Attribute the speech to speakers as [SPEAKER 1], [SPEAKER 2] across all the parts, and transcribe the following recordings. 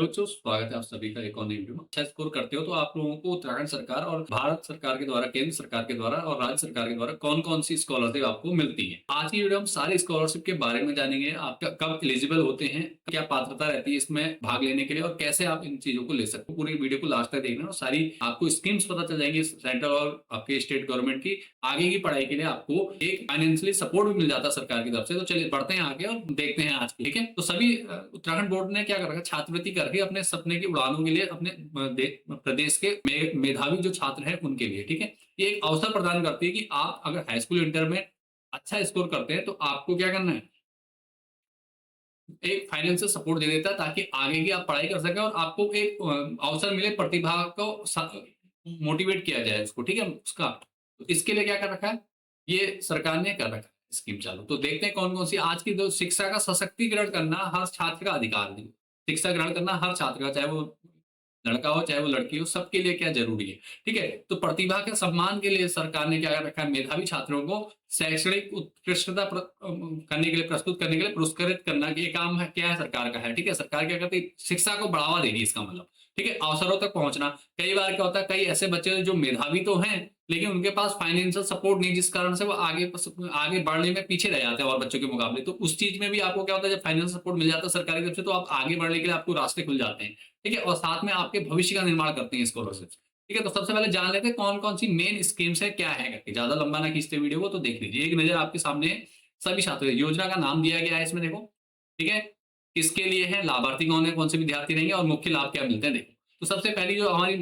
[SPEAKER 1] Hello बच्चों, स्वागत है आप सभी का एक और नई वीडियो में। अच्छा स्कोर करते हो तो आप लोगों को उत्तराखंड सरकार और भारत सरकार के द्वारा, केंद्र सरकार के द्वारा और राज्य सरकार के द्वारा कौन कौन सी स्कॉलरशिप आपको मिलती है। आज की वीडियो हम सारी स्कॉलरशिप के बारे में जानेंगे। आप कब एलिजिबल होते हैं, क्या पात्रता रहती है इसमें भाग लेने के लिए और कैसे आप इन चीजों को ले सकते हो। पूरी वीडियो को लास्ट तक देखना और सारी आपको स्कीम्स पता चल जाएंगी सेंट्रल और आपके स्टेट गवर्नमेंट की। आगे की पढ़ाई के लिए आपको एक फाइनेंशियली सपोर्ट भी मिल जाता है सरकार की तरफ से। तो चलिए बढ़ते हैं आगे और देखते हैं आज की। ठीक है, तो सभी उत्तराखंड बोर्ड ने क्या कर रखा है, छात्रवृत्ति करके अपने सपने की उड़ानों के लिए अपने प्रदेश के मेधावी जो छात्र हैं उनके लिए, ठीक है, ये एक अवसर प्रदान करती है कि आप अगर हाई स्कूल इंटर में अच्छा स्कोर करते हैं तो आपको क्या करना है, एक फाइनेंशियल सपोर्ट दे देता है ताकि आगे की आप पढ़ाई कर सकें और आपको एक अवसर मिले, प्रतिभा को मोटिवेट किया जाए उसको। ठीक है, उसका तो इसके लिए क्या कर रखा है, ये सरकार ने कर रखा है स्कीम चालू। तो देखते हैं कौन कौन सी। आज की जो शिक्षा का सशक्तिकरण करना हर छात्र का अधिकार है। शिक्षा ग्रहण करना हर छात्र का, चाहे वो लड़का हो चाहे वो लड़की हो, सबके लिए क्या जरूरी है। ठीक है, तो प्रतिभा के सम्मान के लिए सरकार ने क्या कर रखा है, मेधावी छात्रों को शैक्षणिक उत्कृष्टता करने के लिए, प्रस्तुत करने के लिए पुरस्कृत करना ये काम है, क्या है, सरकार का है। ठीक है, सरकार क्या करती है, शिक्षा को बढ़ावा देगी, इसका मतलब। ठीक है, अवसरों तक पहुंचना। कई बार क्या होता है, कई ऐसे बच्चे जो मेधावी तो हैं लेकिन उनके पास फाइनेंशियल सपोर्ट नहीं, जिस कारण से वो आगे बढ़ने में पीछे रह जाते हैं और बच्चों के मुकाबले। तो उस चीज में भी आपको क्या होता है, जब फाइनेंशियल सपोर्ट मिल जाता है सरकारी तरफ से तो आप आगे बढ़ने के लिए आपको रास्ते खुल जाते हैं। ठीक है, और साथ में आपके भविष्य का निर्माण करते हैं स्कॉलरशिप। ठीक है, तो सबसे पहले जान लेते हैं कौन कौन सी मेन स्कीम्स है, क्या है करके। ज्यादा लंबा ना खींचते वीडियो को, तो देख लीजिए। एक नजर आपके सामने है, सभी छात्र योजना का नाम दिया गया है इसमें, देखो। ठीक है, किसके लिए है, लाभार्थी कौन है, कौन से विद्यार्थी रहेंगे और मुख्य लाभ क्या मिलते हैं, देखो। तो सबसे पहली जो हमारी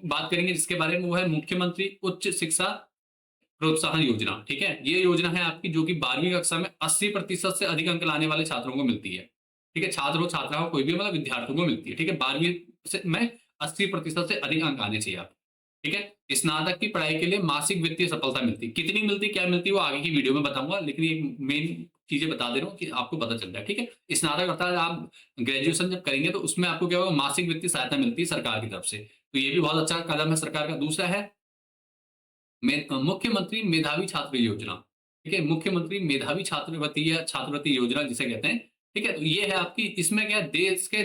[SPEAKER 1] बात करेंगे जिसके बारे में, वो है मुख्यमंत्री उच्च शिक्षा प्रोत्साहन योजना। ठीक है, ये योजना है आपकी जो कि 12वीं कक्षा में 80% से अधिक अंक लाने वाले छात्रों को मिलती है। ठीक है, छात्र हो छात्रा हो कोई भी, मतलब विद्यार्थियों को मिलती है। ठीक है, 12वीं में 80% से अधिक अंक आने चाहिए आप। ठीक है, स्नातक की पढ़ाई के लिए मासिक वित्तीय सफलता मिलती है। कितनी मिलती, क्या मिलती है, वो आगे की वीडियो में बताऊंगा, लेकिन ये मेन चीजें बता दे रहा हूँ कि आपको पता चल जाए। ठीक है, स्नातक अर्थात आप ग्रेजुएशन जब करेंगे तो उसमें आपको क्या होगा, मासिक वित्तीय सहायता मिलती है सरकार की तरफ से। तो ये भी बहुत अच्छा कदम है सरकार का। दूसरा है मुख्यमंत्री मेधावी छात्र योजना। ठीक है, मुख्यमंत्री मेधावी छात्रवृत्ति या छात्रवृत्ति योजना जिसे कहते हैं। ठीक है, तो ये है आपकी, इसमें क्या है, देश के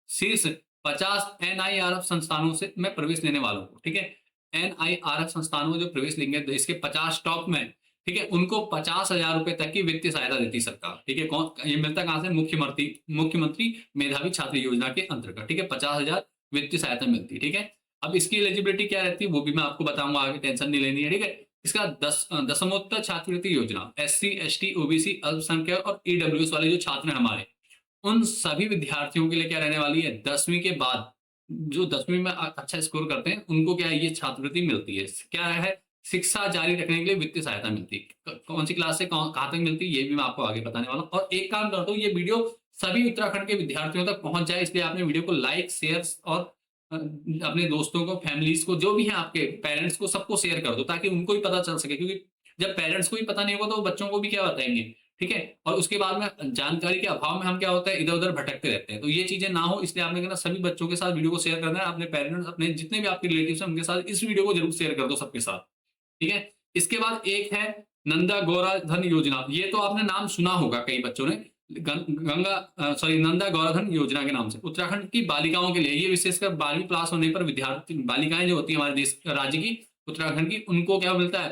[SPEAKER 1] शीर्ष 50 एनआईआरएफ संस्थानों से में प्रवेश लेने वालों को। ठीक है, एनआईआरएफ संस्थानों में जो प्रवेश लेंगे देश के 50 टॉप में, ठीक है, उनको 50,000 रुपए तक की वित्तीय सहायता देती सरकार। ठीक है, कौन ये मिलता कहां से, मुख्यमंत्री मेधावी छात्र योजना के अंतर्गत। ठीक है, 50,000 वित्तीय सहायता मिलती है। ठीक है, अब इसकी एलिजिबिलिटी क्या रहती है वो भी मैं आपको बताऊंगा आगे, टेंशन नहीं लेनी है। ठीक है, इसका दसमोत्तर छात्रवृत्ति योजना एससी एसटी ओबीसी अल्पसंख्यक और ईडब्ल्यूएस वाले जो छात्र हैं हमारे, उन सभी विद्यार्थियों के लिए क्या रहने वाली है, 10वीं के बाद जो 10वीं में अच्छा स्कोर करते हैं उनको क्या है, ये छात्रवृत्ति मिलती है। क्या है, शिक्षा जारी रखने के लिए वित्तीय सहायता मिलती है। कौन सी क्लास से कहां तक मिलती है ये भी मैं आपको आगे बताने वाला हूँ। और एक काम करता हूँ, ये वीडियो सभी उत्तराखंड के विद्यार्थियों तक पहुंच जाए, इसलिए आपने वीडियो को लाइक शेयर और अपने दोस्तों को, फैमिलीज को, जो भी है आपके पेरेंट्स को, सबको शेयर कर दो ताकि उनको भी पता चल सके। क्योंकि जब पेरेंट्स को भी पता नहीं होगा तो बच्चों को भी क्या बताएंगे। ठीक है, और उसके बाद में जानकारी के अभाव में हम क्या होता है, इधर उधर भटकते रहते हैं। तो ये चीजें ना हो इसलिए आपने कहना सभी बच्चों के साथ वीडियो को शेयर करना है। अपने पेरेंट्स, अपने जितने भी आपके रिलेटिव हैं उनके साथ इस वीडियो को जरूर शेयर कर दो सबके साथ। ठीक है, इसके बाद एक है नंदा गौरा धन योजना। ये तो आपने नाम सुना होगा कई बच्चों ने, नंदा गौराधन योजना के नाम से उत्तराखंड की बालिकाओं के लिए, ये विशेषकर 12वीं पास होने पर विद्यार्थी बालिकाएं जो होती है हमारे देश राज्य की, उत्तराखंड की, उनको क्या मिलता है,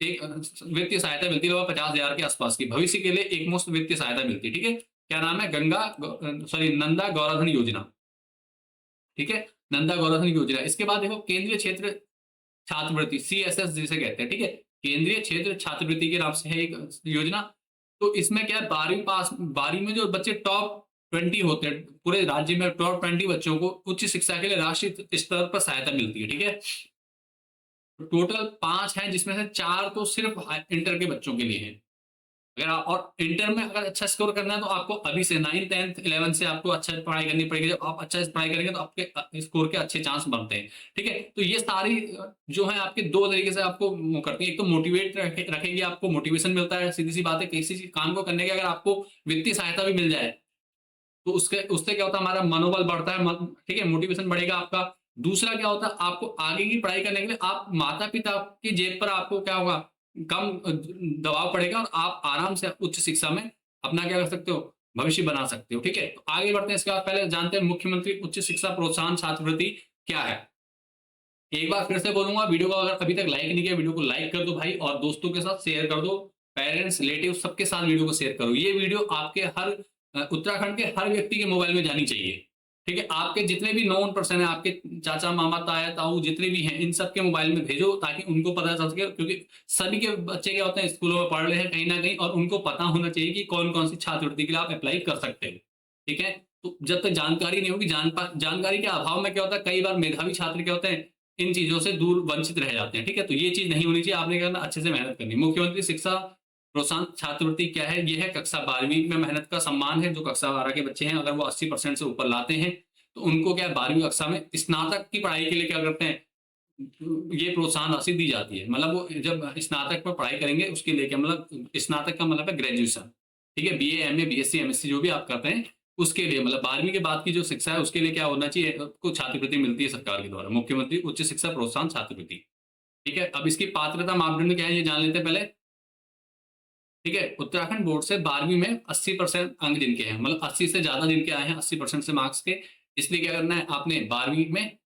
[SPEAKER 1] एक वित्तीय सहायता मिलती है 50,000 के आसपास की। भविष्य के लिए एक मुफ्त वित्तीय सहायता मिलती है। ठीक है, क्या नाम है, नंदा गौराधन योजना। ठीक है, नंदा गौराधन योजना। इसके बाद देखो केंद्रीय क्षेत्र छात्रवृत्ति, सीएसएस जिसे कहते हैं। ठीक है, केंद्रीय क्षेत्र छात्रवृत्ति के नाम से है एक योजना। तो इसमें क्या है, 12वीं में जो बच्चे टॉप 20 होते हैं पूरे राज्य में, टॉप 20 बच्चों को उच्च शिक्षा के लिए राष्ट्रीय स्तर पर सहायता मिलती है। ठीक है, टोटल 5 हैं जिसमें से 4 तो सिर्फ इंटर के बच्चों के लिए है। अगर आप और इंटर में अगर अच्छा स्कोर करना है तो आपको अभी से 9th 10th 11th से आपको अच्छा पढ़ाई करनी पड़ेगी। जब आप अच्छा पढ़ाई करेंगे तो आपके स्कोर के अच्छे चांस बनते हैं। ठीक है, तो ये सारी जो है आपके दो तरीके से आपको करती है। एक तो मोटिवेट रखेगी, आपको मोटिवेशन मिलता है, सीधी सी बात है, किसी काम को करने के अगर आपको वित्तीय सहायता भी मिल जाए तो उससे क्या होता है, हमारा मनोबल बढ़ता है। ठीक है, मोटिवेशन बढ़ेगा आपका। दूसरा क्या होता है, आपको आगे की पढ़ाई करने के लिए आप माता पिता की जेब पर आपको क्या होगा, कम दबाव पड़ेगा और आप आराम से उच्च शिक्षा में अपना क्या कर सकते हो, भविष्य बना सकते हो, ठीक है। तो आगे बढ़ते हैं, इसके बाद पहले जानते हैं मुख्यमंत्री उच्च शिक्षा प्रोत्साहन छात्रवृत्ति क्या है। एक बार फिर से बोलूंगा, वीडियो को अगर अभी तक लाइक नहीं किया, वीडियो को लाइक कर दो भाई, और दोस्तों के साथ शेयर कर दो, पेरेंट्स रिलेटिव सबके साथ वीडियो को शेयर करो। ये वीडियो आपके हर उत्तराखंड के हर व्यक्ति के मोबाइल में जानी चाहिए, ठीक है। आपके जितने भी नोन पर्सन है, आपके चाचा मामा ताया ताऊ जितने भी हैं, इन सबके मोबाइल में भेजो ताकि उनको पता चल सके, क्योंकि सभी के बच्चे क्या होते हैं, स्कूलों में पढ़ रहे हैं कहीं ना कहीं, और उनको पता होना चाहिए कि कौन कौन सी छात्रवृत्ति के लिए आप अप्लाई कर सकते हैं, ठीक है। तो जब तक जानकारी नहीं होगी, जानकारी के अभाव में क्या होता है, कई बार मेधावी छात्र क्या होते हैं, इन चीजों से दूर वंचित रह जाते हैं, ठीक है। तो ये चीज नहीं होनी चाहिए, आपने क्या करना, अच्छे से मेहनत करनी। मुख्यमंत्री शिक्षा प्रोत्साहन छात्रवृत्ति क्या है, ये है कक्षा 12वीं में मेहनत का सम्मान है। जो कक्षा 12 के बच्चे हैं, अगर वो 80% से ऊपर लाते हैं, तो उनको क्या 12वीं कक्षा में स्नातक की पढ़ाई के लिए क्या करते हैं, ये प्रोत्साहन राशि दी जाती है। मतलब वो जब स्नातक पर पढ़ाई करेंगे, उसके लिए क्या, मतलब स्नातक का मतलब है ग्रेजुएशन, ठीक है। बीए, एमए, बीएससी, एमएससी जो भी आप करते हैं, उसके लिए मतलब 12वीं के बाद की जो शिक्षा है, उसके लिए क्या होना चाहिए, आपको छात्रवृत्ति मिलती है सरकार के द्वारा, मुख्यमंत्री उच्च शिक्षा प्रोत्साहन छात्रवृत्ति, ठीक है। अब इसकी पात्रता मापदंड क्या है, ये जान लेते हैं पहले, ठीक है। उत्तराखंड बोर्ड से 12वीं में 80% अंक जिनके हैं, मतलब 80 से ज्यादा जिनके आए हैं, 80% से मार्क्स के, इसलिए क्या करना है, आपने 12वीं में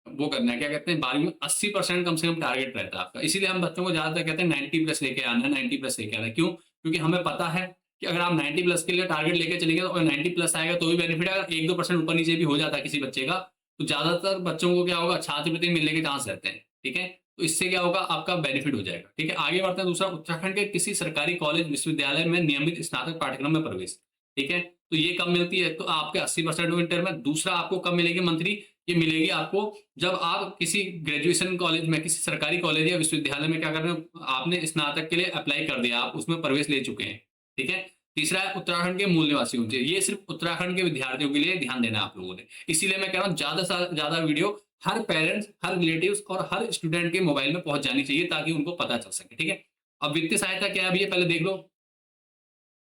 [SPEAKER 1] वो करना है, क्या कहते हैं, 12वीं में 80% कम से कम टारगेट रहता है आपका। इसीलिए हम बच्चों को ज्यादातर कहते हैं 90 प्लस लेके आना है, 90 प्लस लेके आना है। क्यों? क्योंकि हमें पता है कि अगर आप 90 प्लस के लिए टारगेट लेके चलेंगे, तो 90 प्लस आएगा तो भी बेनिफिट है। अगर 1-2% ऊपर नीचे भी हो जाता है किसी बच्चे का, तो ज्यादातर बच्चों को क्या होगा, छात्रवृत्ति मिलने के चांस रहते हैं, ठीक है। तो इससे क्या होगा, आपका बेनिफिट हो जाएगा, ठीक है। आगे बढ़ते हैं, दूसरा, उत्तराखंड के किसी सरकारी कॉलेज विश्वविद्यालय में नियमित स्नातक पाठ्यक्रम में प्रवेश, ठीक है। तो ये कब मिलती है, तो आपके 80% इंटर में। दूसरा आपको कब मिलेगी मंथली, ये मिलेगी आपको जब आप किसी ग्रेजुएशन कॉलेज में, किसी सरकारी कॉलेज या विश्वविद्यालय में क्या कर रहे हो, आपने स्नातक के लिए अप्लाई कर दिया, आप उसमें प्रवेश ले चुके हैं, ठीक है। तीसरा है उत्तराखंड के मूल निवासी होने चाहिए। ये सिर्फ उत्तराखंड के विद्यार्थियों के लिए ध्यान देना है आप लोगों ने। इसीलिए मैं कह रहा हूँ ज्यादा से ज्यादा वीडियो हर पेरेंट्स, हर रिलेटिव्स और हर स्टूडेंट के मोबाइल में पहुंच जानी चाहिए, ताकि उनको पता चल सके, ठीक है। अब वित्तीय सहायता क्या है, अब ये पहले देख लो।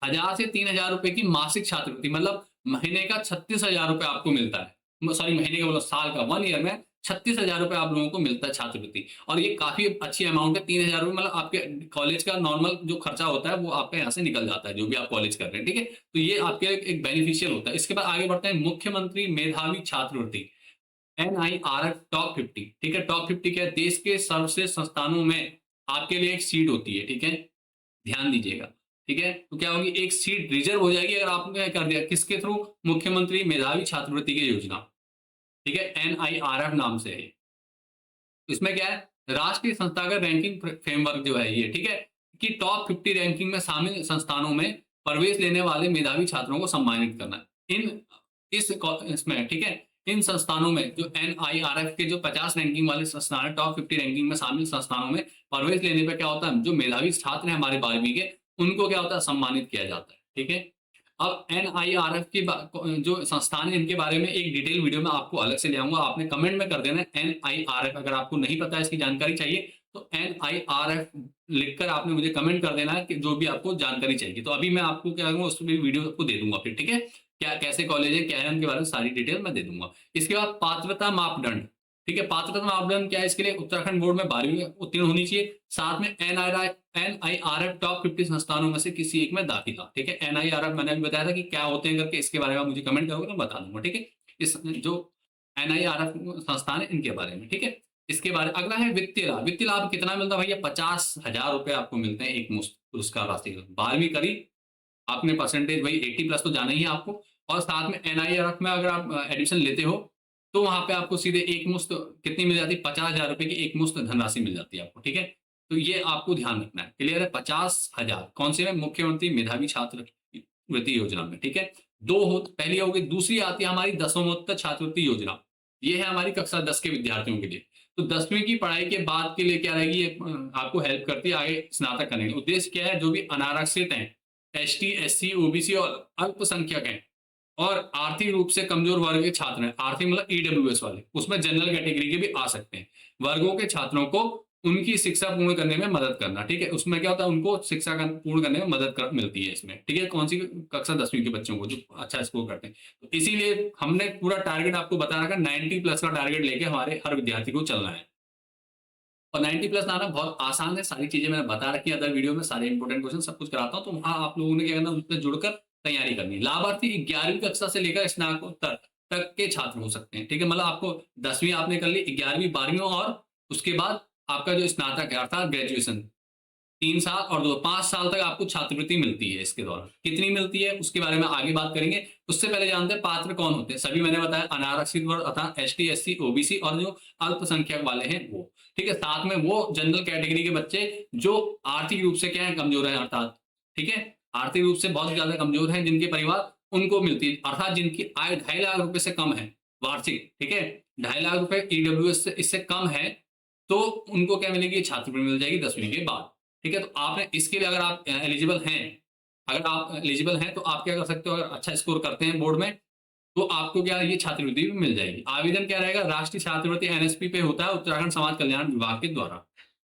[SPEAKER 1] 1000 से 3000 रुपए की मासिक छात्रवृत्ति, मतलब महीने का 36,000 रुपए आपको मिलता है। सॉरी, महीने का बोला, साल का, 1 ईयर में 36,000 रुपए आप लोगों को मिलता है छात्रवृत्ति। और ये काफी अच्छी अमाउंट है, 3000 रुपए, मतलब आपके कॉलेज का नॉर्मल जो खर्चा होता है वो आपका यहाँ से निकल जाता है, जो भी आप कॉलेज कर रहे हैं, ठीक है। तो ये आपके एक बेनिफिशियल होता है। इसके बाद आगे बढ़ते हैं, मुख्यमंत्री मेधावी छात्रवृत्ति, NIRF टॉप 50, ठीक है। टॉप 50 क्या है, देश के सर्वश्रेष्ठ संस्थानों में आपके लिए एक सीट होती है, ठीक है। ध्यान दीजिएगा, ठीक है। तो क्या होगी, एक सीट रिजर्व हो जाएगी अगर आपने कर दिया, किसके थ्रू, मुख्यमंत्री मेधावी छात्रवृत्ति की योजना, ठीक है। NIRF नाम से है। इसमें क्या है, राष्ट्रीय संस्थागत रैंकिंग फ्रेमवर्क जो है ये, ठीक है, कि टॉप 50 रैंकिंग में शामिल संस्थानों में प्रवेश लेने वाले मेधावी छात्रों को सम्मानित करना। इन इसमें, ठीक है, इन संस्थानों में जो NIRF के जो 50 रैंकिंग वाले संस्थान है, टॉप 50 रैंकिंग में शामिल संस्थानों में प्रवेश लेने पर क्या होता है, जो मेधावी छात्र हैं हमारे 12वीं के, उनको क्या होता है, सम्मानित किया जाता है, ठीक है। अब NIRF की जो संस्थान है, इनके बारे में एक डिटेल वीडियो में आपको अलग से ले आऊंगा, आपने कमेंट में कर देना है NIRF। अगर आपको नहीं पता है, इसकी जानकारी चाहिए, तो NIRF लिखकर आपने मुझे कमेंट कर देना है कि जो भी आपको जानकारी चाहिए। तो अभी मैं आपको क्या करूंगा, उस वीडियो आपको दे दूंगा फिर, ठीक है। क्या कैसे कॉलेज है, क्या है, उनके बारे में सारी डिटेल मैं दे दूंगा। इसके बाद पात्रता मापदंड, ठीक है। पात्रता मापदंड क्या है, इसके लिए उत्तराखंड बोर्ड में 12वीं में उत्तीर्ण होनी चाहिए, साथ में NIRF टॉप 50 संस्थानों में से किसी एक में दाखिला, ठीक है। NIRF मैंने अभी बताया था कि क्या होते हैं करके, इसके बारे में मुझे कमेंट करोगे तो बता दूंगा, ठीक है। इस जो NIRF संस्थान है, इनके बारे में, ठीक है। इसके बारे अगला है वित्तीय लाभ। वित्तीय लाभ कितना मिलता है भैया, 50,000 रुपए आपको मिलते हैं, एक मुश्त पुरस्कार राशि। 12वीं करी आपने, परसेंटेज भाई 80 प्लस तो जाना ही है आपको, और साथ में NIRF में अगर आप एडमिशन लेते हो, तो वहां पे आपको सीधे एक मुश्त कितनी मिल जाती है, 50,000 रुपए की एक मुश्त धनराशि मिल जाती है आपको, ठीक है। तो ये आपको ध्यान रखना है, क्लियर है। 50,000 कौन से में, मुख्यमंत्री मेधावी छात्रवृत्ति योजना में, ठीक है। दो हो, पहली होगी, दूसरी आती है हमारी दसमोत्तर छात्रवृत्ति योजना। ये है हमारी कक्षा 10 के विद्यार्थियों के लिए। तो 10वीं की पढ़ाई के बाद के लिए क्या रहेगी, ये आपको हेल्प करती है आगे स्नातक करने का। उद्देश्य क्या है, जो भी अनारक्षित हैं, ST, SC, OBC और अल्पसंख्यक हैं, और आर्थिक रूप से कमजोर वर्ग के छात्र हैं, आर्थिक मतलब EWS वाले, उसमें जनरल कैटेगरी के भी आ सकते हैं, वर्गों के छात्रों को उनकी शिक्षा पूर्ण करने में मदद करना, ठीक है। उसमें क्या होता है, उनको शिक्षा पूर्ण करने में मिलती है इसमें, ठीक है। कौन सी कक्षा 10वीं के बच्चों को जो अच्छा स्कोर करते हैं। तो इसीलिए हमने पूरा टारगेट आपको बता रखा, 90 प्लस का टारगेट लेके हमारे हर विद्यार्थी को चलना है। और 90 प्लस लाना बहुत आसान है, सारी चीज़ें मैंने बता रखी है अदर वीडियो में, सारे इंपॉर्टेंट क्वेश्चन सब कुछ कराता हूँ, तो वहाँ आप लोगों ने क्या करना, उससे जुड़कर तैयारी करनी है। लाभार्थी 11वीं कक्षा से लेकर स्नातकोत्तर तक के छात्र हो सकते हैं, ठीक है? मतलब आपको 10वीं आपने कर ली, 11वीं, 12वीं और उसके बाद आपका जो स्नातक है अर्थात ग्रेजुएशन 3 साल और 5 साल तक आपको छात्रवृत्ति मिलती है इसके दौरान। कितनी मिलती है उसके बारे में आगे बात करेंगे। उससे पहले जानते हैं पात्र कौन होते हैं। सभी मैंने बताया अनारक्षित वर्ग अर्थात एसटी, एससी, ओबीसी और जो अल्पसंख्यक वाले हैं वो। ठीक है? साथ में वो जनरल कैटेगरी के बच्चे जो आर्थिक रूप से क्या है, कमज़ोर हैं अर्थात, ठीक है? आर्थिक रूप से बहुत ज़्यादा कमज़ोर हैं जिनके परिवार, उनको मिलती है अर्थात जिनकी आय 2.5 लाख रुपए से कम है वार्षिक, ठीक है? 2.5 लाख रुपए ईडब्ल्यूएस से इससे कम है, तो उनको क्या मिलेगी, छात्रवृत्ति मिल जाएगी 10वीं के बाद। ठीक है? तो आपने इसके लिए अगर आप एलिजिबल हैं, अगर आप एलिजिबल हैं तो आप क्या कर सकते हो, अगर अच्छा स्कोर करते हैं बोर्ड में, तो आपको क्या ये छात्रवृत्ति भी मिल जाएगी। आवेदन क्या रहेगा, राष्ट्रीय छात्रवृत्ति एनएसपी पे होता है उत्तराखंड समाज कल्याण विभाग के द्वारा।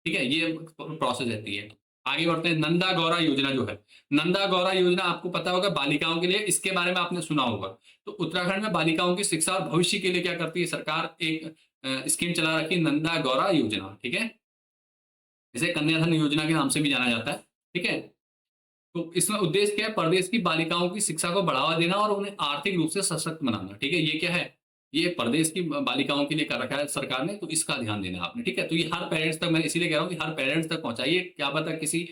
[SPEAKER 1] ठीक है? ये प्रोसेस रहती है। आगे बढ़ते हैं, नंदा गौरा योजना जो है, नंदा गौरा योजना आपको पता होगा बालिकाओं के लिए, इसके बारे में आपने सुना होगा। तो उत्तराखंड में बालिकाओं की शिक्षा और भविष्य के लिए क्या करती है सरकार, एक स्कीम चला रखी है, नंदा गौरा योजना। ठीक है? इसे कन्याधन योजना के नाम से भी जाना जाता है। ठीक है? तो इसमें उद्देश्य क्या है, प्रदेश की बालिकाओं की शिक्षा को बढ़ावा देना और उन्हें आर्थिक रूप से सशक्त बनाना। ठीक है? ये क्या है, ये प्रदेश की बालिकाओं के लिए कर रखा है सरकार ने, तो इसका ध्यान देना आपने। ठीक है? तो ये हर पेरेंट्स तक, मैं इसीलिए कह रहा हूँ कि हर पेरेंट्स तक पहुंचाइए, क्या पता किसी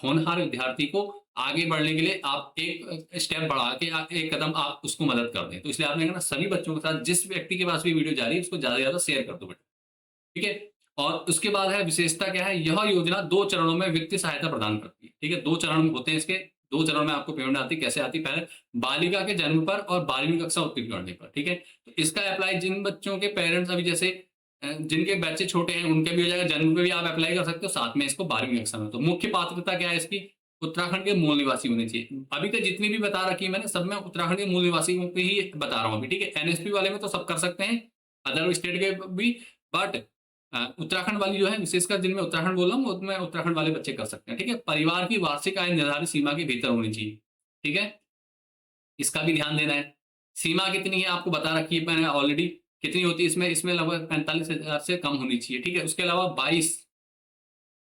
[SPEAKER 1] होनहार विद्यार्थी को आगे बढ़ने के लिए आप एक स्टेप बढ़ा के एक कदम आप उसको मदद कर दें। तो इसलिए आपने कहना सभी बच्चों के साथ, जिस व्यक्ति के पास भी वीडियो जा रही है उसको ज्यादा से ज्यादा शेयर कर दो बेटा। ठीक है? और उसके बाद है विशेषता क्या है, यह योजना 2 चरणों में वित्तीय सहायता प्रदान करती है। ठीक है? 2 चरण होते हैं इसके, 2 चरण में आपको पेमेंट आती है। कैसे आती है, पहले बालिका के जन्म पर और 12वीं कक्षा उत्तीर्ण करने पर। ठीक है? तो इसका अप्लाई जिन बच्चों के पेरेंट्स अभी जैसे जिनके बच्चे छोटे हैं उनके भी हो जाएगा, जन्म पे भी आप अप्लाई कर सकते हो, साथ में इसको 12वीं कक्षा में। तो मुख्य पात्रता क्या है इसकी, उत्तराखंड के मूल निवासी होने चाहिए। अभी तक जितनी भी बता रखी है मैंने, सब में उत्तराखंड के मूल निवासियों की ही बता रहा हूँ अभी। ठीक है? एनएसपी वाले में तो सब कर सकते हैं, अदर स्टेट के भी, बट उत्तराखंड वाली जो है, विशेषकर जिनमें उत्तराखंड बोल रहा हूँ, उसमें उत्तराखंड वाले बच्चे कर सकते हैं। ठीक है? परिवार की वार्षिक आय निर्धारित सीमा के भीतर होनी चाहिए। ठीक है? इसका भी ध्यान देना है। सीमा कितनी है आपको बता रखी है मैंने ऑलरेडी, कितनी होती है इसमें, इसमें लगभग 45,000 से कम होनी चाहिए। ठीक है? उसके अलावा 22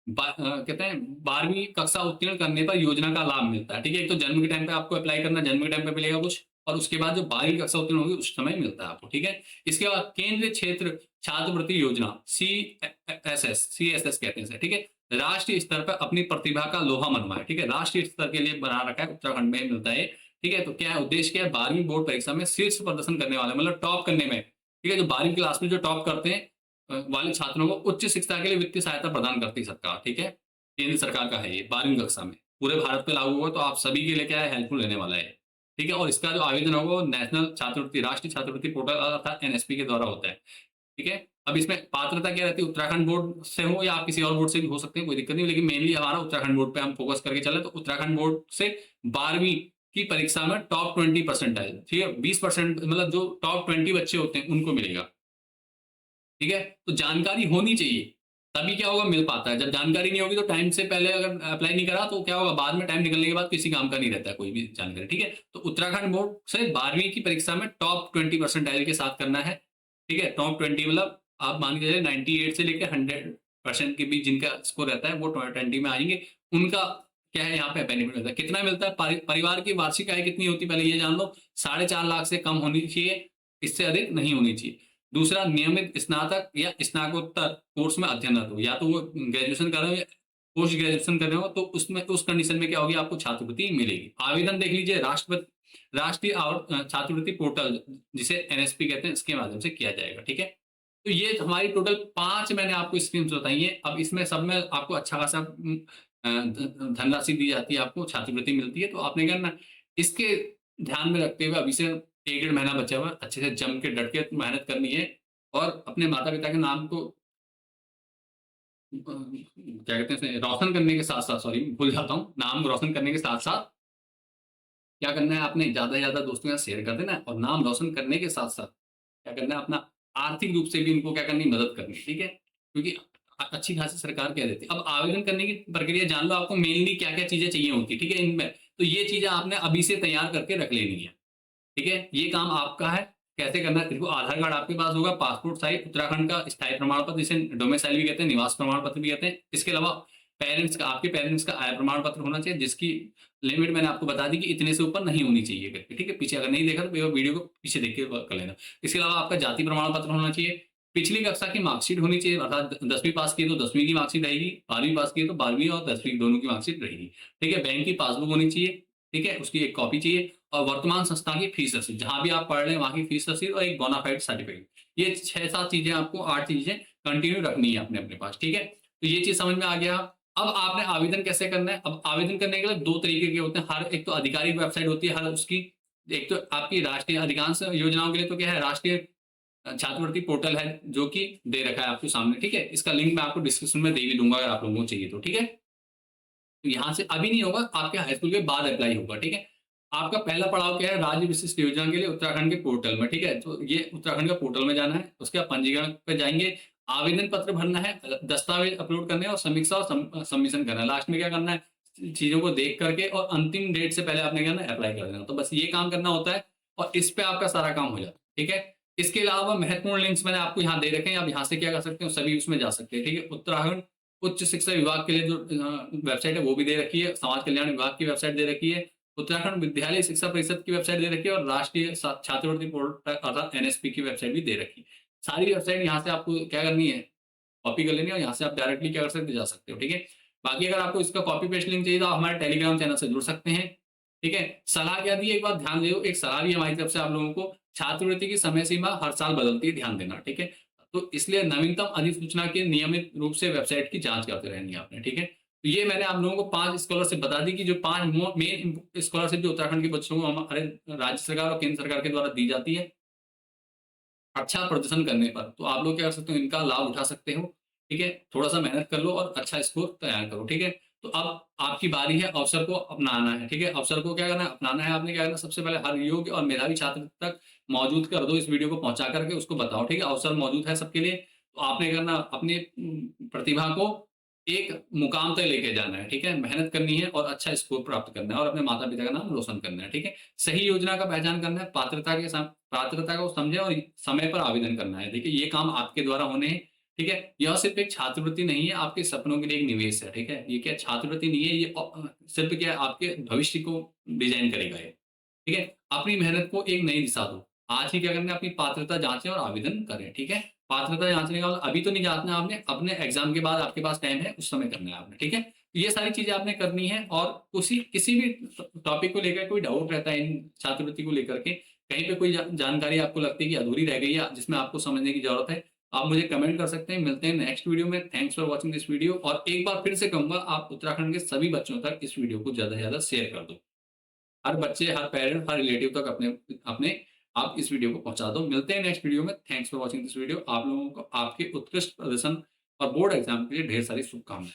[SPEAKER 1] कहते हैं 12वीं कक्षा उत्तीर्ण करने पर योजना का लाभ मिलता है। ठीक है? एक तो जन्म के टाइम पे आपको अप्लाई करना, जन्म के टाइम पे मिलेगा कुछ, और उसके बाद जो 12वीं कक्षा उत्तीर्ण होगी उस समय मिलता है आपको। ठीक है? इसके बाद केंद्रीय क्षेत्र छात्रवृत्ति योजना सीएसएस कहते हैं इसे। ठीक है? राष्ट्रीय स्तर पर अपनी प्रतिभा का लोहा मनवाए। ठीक है? राष्ट्रीय स्तर के लिए बना रखा है, उत्तराखंड में मिलता है। ठीक है? तो क्या है उद्देश्य, क्या है, 12वीं बोर्ड परीक्षा में शीर्ष प्रदर्शन करने वाले, मतलब टॉप करने में, ठीक है, जो 12वीं क्लास में जो टॉप करते हैं वाले छात्रों को उच्च शिक्षा के लिए वित्तीय सहायता प्रदान करती है सरकार। ठीक है? केंद्र सरकार का है ये, 12वीं कक्षा में पूरे भारत पे लागू होगा, तो आप सभी के लिए क्या है, हेल्पफुल रहने वाला है। ठीक है? और इसका जो आवेदन होगा वो नेशनल छात्रवृत्ति, राष्ट्रीय छात्रवृत्ति पोर्टल अर्थात एनएसपी के द्वारा होता है। ठीक है? अब इसमें पात्रता क्या रहती है, उत्तराखंड बोर्ड से हो या आप किसी और बोर्ड से भी हो सकते हैं, कोई दिक्कत नहीं, लेकिन मेनली हमारा उत्तराखंड बोर्ड पे हम फोकस करके चले, तो उत्तराखंड बोर्ड से 12वीं की परीक्षा में टॉप 20 परसेंटाइल, ठीक है, 20% मतलब जो टॉप 20 बच्चे होते हैं उनको मिलेगा। ठीक है? तो जानकारी होनी चाहिए, तभी क्या होगा, मिल पाता है। जब जानकारी नहीं होगी तो टाइम से पहले अगर अप्लाई नहीं करा तो क्या होगा, बाद में टाइम निकलने के बाद किसी काम का नहीं रहता है कोई भी जानकारी। ठीक है? तो उत्तराखंड बोर्ड से 12वीं की परीक्षा में टॉप 20 परसेंटाइल के साथ करना है। ठीक है? टॉप 20 मतलब आप मान के चलिए 98 से लेकर 100% के बीच जिनका स्कोर रहता है वो 20 में आएंगे, उनका क्या है यहाँ पे बेनिफिट मिलता है। कितना मिलता है, परिवार की वार्षिक आय कितनी होती है पहले ये जान लो, 4.5 लाख से कम होनी चाहिए, इससे अधिक नहीं होनी चाहिए। दूसरा, नियमित स्नातक या स्नातकोत्तर कोर्स में अध्ययनरत हो, या तो वो ग्रेजुएशन कर रहे हो या पोस्ट ग्रेजुएशन कर रहे हो, तो उसमें उस कंडीशन में क्या होगी, आपको छात्रवृत्ति मिलेगी। आवेदन देख लीजिए, राष्ट्रीय छात्रवृत्ति पोर्टल जिसे एनएसपी कहते हैं, इसके माध्यम से किया जाएगा। ठीक है? तो ये हमारी टोटल 5 मैंने आपको स्कीम्स बताई है। अब इसमें सब में आपको अच्छा खासा धनराशि दी जाती है, आपको छात्रवृत्ति मिलती है। तो आपने क्या करना, इसके ध्यान में रखते हुए अभी से 1 डेढ़ महीना बचा हुआ है, अच्छे से जम के डट के मेहनत करनी है, और अपने माता पिता के नाम को क्या कहते हैं इसे, रोशन करने के साथ साथ, सॉरी भूल जाता हूँ, नाम रोशन करने के साथ साथ क्या करना है, आपने ज्यादा से ज्यादा दोस्तों के साथ शेयर कर देना है, और नाम रोशन करने के साथ साथ क्या करना है, अपना आर्थिक रूप से भी इनको क्या करनी, मदद करनी। ठीक है? क्योंकि अच्छी खासी सरकार क्या देती है। अब आवेदन करने की प्रक्रिया जान लो, आपको मेनली क्या क्या चीजें चाहिए होती है। ठीक है? इनमें तो ये चीजें आपने अभी से तैयार करके रख लेनी है। ठीक है? ये काम आपका है। कैसे करना है? देखो, आधार कार्ड आपके पास होगा, पासपोर्ट साइज़ उत्तराखंड का स्थायी प्रमाण पत्र, जिसे डोमिसाइल भी कहते हैं, निवास प्रमाण पत्र भी कहते हैं। इसके अलावा आपके पेरेंट्स का आय प्रमाण पत्र होना चाहिए, जिसकी लिमिट मैंने आपको बता दी कि इतने से ऊपर नहीं होनी चाहिए करके, ठीक है? पीछे अगर नहीं देखा तो वीडियो को पीछे देख के कर लेना। इसके अलावा आपका जाति प्रमाण पत्र होना चाहिए, पिछली कक्षा की मार्कशीट होनी चाहिए, अर्थात 10वीं पास की है तो 10वीं की मार्कशीट रहेगी, 12वीं पास की है तो 12वीं और 10वीं दोनों की मार्कशीट रहेगी, ठीक है? बैंक की पासबुक होनी चाहिए, ठीक है? उसकी एक कॉपी चाहिए और वर्तमान संस्था की फीस रसीद, जहाँ भी आप पढ़ रहे हैं वहाँ की फीस रसीद और एक बोनाफाइड सर्टिफिकेट। ये 6-7 चीज़ें आपको 8 चीज़ें कंटिन्यू रखनी है अपने पास, ठीक है? तो ये चीज़ समझ में आ गया। अब आपने आवेदन कैसे करना है? अब आवेदन करने के लिए 2 तरीके के होते हैं। हर एक तो आधिकारिक वेबसाइट होती है, हर उसकी एक तो आपकी राष्ट्रीय अधिकांश योजनाओं के लिए तो क्या है, राष्ट्रीय छात्रवृत्ति पोर्टल है, जो कि दे रखा है आपके सामने, ठीक है? इसका लिंक मैं आपको डिस्क्रिप्शन में दे भी दूँगा अगर आप लोगों को चाहिए तो, ठीक है? तो यहाँ से अभी नहीं होगा, आपके हाई स्कूल के बाद अप्लाई होगा, ठीक है? आपका पहला पड़ाव क्या है? राज्य विशिष्ट योजना के लिए उत्तराखंड के पोर्टल में, ठीक है? तो ये उत्तराखंड का पोर्टल में जाना है, उसके बाद पंजीकरण पे जाएँगे, आवेदन पत्र भरना है, दस्तावेज अपलोड करने हैं और समीक्षा और सबमिशन करना है। लास्ट में क्या करना है? चीज़ों को देख करके और अंतिम डेट से पहले आपने क्या करना है? अप्लाई कर देना। तो बस ये काम करना होता है और इस पे आपका सारा काम हो जाता है, ठीक है? इसके अलावा महत्वपूर्ण लिंक्स मैंने आपको यहाँ दे रखे हैं, आप यहाँ से क्या कर सकते हो? सभी उसमें जा सकते हैं, ठीक है? उत्तराखंड उच्च शिक्षा विभाग के लिए जो वेबसाइट है वो भी दे रखी है, समाज कल्याण विभाग की वेबसाइट दे रखी है, उत्तराखंड विद्यालय शिक्षा परिषद की वेबसाइट दे रखी है और राष्ट्रीय छात्रवृत्ति पोर्टल अर्थात एनएसपी की वेबसाइट भी दे रखी है। सारी वेबसाइट यहाँ से आपको क्या करनी है? कॉपी कर लेनी है और यहाँ से आप डायरेक्टली क्या कर सकते हैं? जा सकते हो, ठीक है? बाकी अगर आपको इसका कॉपी पेस्ट लिंक चाहिए तो आप हमारे टेलीग्राम चैनल से जुड़ सकते हैं, ठीक है? सलाह क्या दी है, एक बात ध्यान दो, एक सलाह भी हमारी तरफ से आप लोगों को, छात्रवृत्ति की समय सीमा हर साल बदलती है, ध्यान देना, ठीक है? तो इसलिए नवीनतम अधिसूचना की नियमित रूप से वेबसाइट की जाँच करते रहनी है आपने, ठीक है? तो ये मैंने आप लोगों को 5 स्कॉलरशिप बता दी कि जो 5 मेन स्कॉलरशिप जो उत्तराखंड के बच्चों को हमारे राज्य सरकार और केंद्र सरकार के द्वारा दी जाती है। अच्छा प्रदर्शन करने पर, तो आप लोग क्या कर सकते हो? इनका लाभ उठा सकते हो, ठीक है? थोड़ा-सा मेहनत कर लो और अच्छा स्कोर तैयार करो, ठीक है? तो अब आपकी बारी है अवसर को अपनाना है, ठीक है? अवसर को क्या करना है? अपनाना है। आपने क्या करना है? सबसे पहले हर योग्य और मेधावी छात्र तक मौजूद कर दो, इस वीडियो को पहुँचा कर के उसको बताओ, ठीक है? अवसर मौजूद है सबके लिए, तो आपने करना अपनी प्रतिभा को एक मुकाम तक लेके जाना है, ठीक है? मेहनत करनी है और अच्छा स्कोर प्राप्त करना है और अपने माता-पिता का नाम रोशन करना है, ठीक है? सही योजना का पहचान करना है, पात्रता को समझें और समय पर आवेदन करना है। देखिए, ये काम आपके द्वारा होने हैं, ठीक है? यह सिर्फ़ एक छात्रवृत्ति नहीं है, आपके सपनों के लिए एक निवेश है, ठीक है? ये क्या छात्रवृत्ति नहीं है, ये सिर्फ़ क्या है, आपके भविष्य को डिज़ाइन करेगा ये, ठीक है? अपनी मेहनत को एक नई दिशा दो। आज ही क्या करना है? अपनी पात्रता जाँचें और आवेदन करें, ठीक है? पात्रता जाँचने का मतलब अभी तो नहीं जाँचना आपने, अपने एग्ज़ाम के बाद आपके पास टाइम है, उस समय करना है आपने, ठीक है? तो ये सारी चीज़ें आपने करनी है और किसी भी टॉपिक को लेकर कोई डाउट रहता है इन छात्रवृत्ति को लेकर के, कहीं पे कोई जानकारी आपको लगती है कि अधूरी रह गई है, जिसमें आपको समझने की ज़रूरत है, आप मुझे कमेंट कर सकते हैं। मिलते हैं नेक्स्ट वीडियो में। Thanks for watching this video और एक बार फिर से कहूँगा, आप उत्तराखंड के सभी बच्चों तक इस वीडियो को ज़्यादा से ज़्यादा शेयर कर दो। हर बच्चे, हर पेरेंट, हर रिलेटिव तक अपने अपने आप इस वीडियो को पहुँचा दो। मिलते हैं नेक्स्ट वीडियो में। Thanks for watching this video. आप लोगों को आपके उत्कृष्ट प्रदर्शन और बोर्ड एग्ज़ाम के लिए ढेर सारी शुभकामनाएँ।